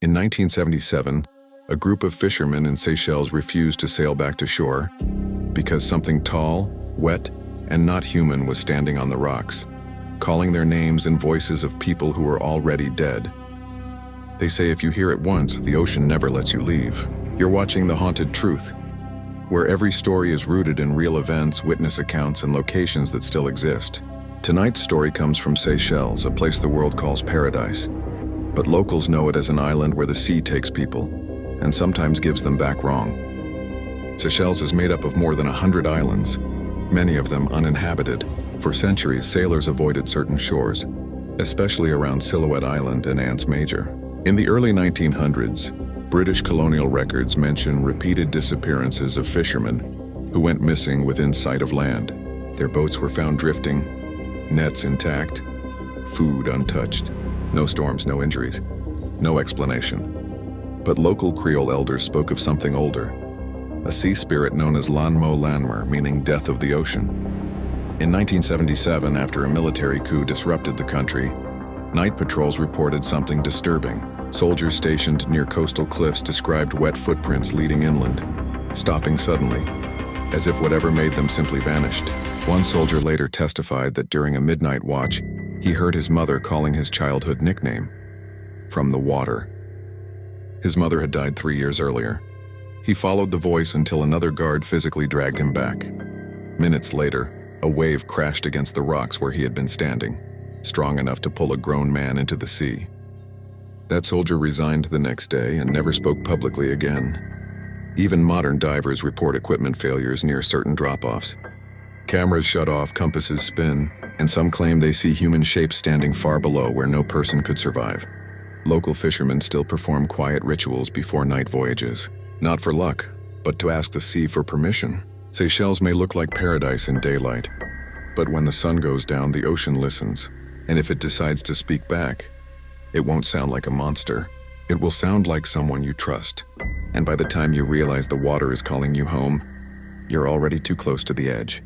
In 1977, a group of fishermen in Seychelles refused to sail back to shore because something tall, wet, and not human was standing on the rocks, calling their names and voices of people who were already dead. They say if you hear it once, the ocean never lets you leave. You're watching The Haunted Truth, where every story is rooted in real events, witness accounts, and locations that still exist. Tonight's story comes from Seychelles, a place the world calls paradise. But locals know it as an island where the sea takes people, and sometimes gives them back wrong. Seychelles is made up of more than 100 islands, many of them uninhabited. For centuries, sailors avoided certain shores, especially around Silhouette Island and Anse Major. In the early 1900s, British colonial records mention repeated disappearances of fishermen who went missing within sight of land. Their boats were found drifting, nets intact, food untouched. No storms, no injuries, no explanation. But local Creole elders spoke of something older, a sea spirit known as Lan Mo Lanmer, meaning death of the ocean. In 1977, after a military coup disrupted the country, night patrols reported something disturbing. Soldiers stationed near coastal cliffs described wet footprints leading inland, stopping suddenly, as if whatever made them simply vanished. One soldier later testified that during a midnight watch, he heard his mother calling his childhood nickname, from the water. His mother had died 3 years earlier. He followed the voice until another guard physically dragged him back. Minutes later, a wave crashed against the rocks where he had been standing, strong enough to pull a grown man into the sea. That soldier resigned the next day and never spoke publicly again. Even modern divers report equipment failures near certain drop-offs. Cameras shut off, compasses spin, and some claim they see human shapes standing far below where no person could survive. Local fishermen still perform quiet rituals before night voyages, not for luck, but to ask the sea for permission. Seychelles may look like paradise in daylight, but when the sun goes down, the ocean listens, and if it decides to speak back, it won't sound like a monster. It will sound like someone you trust, and by the time you realize the water is calling you home, you're already too close to the edge.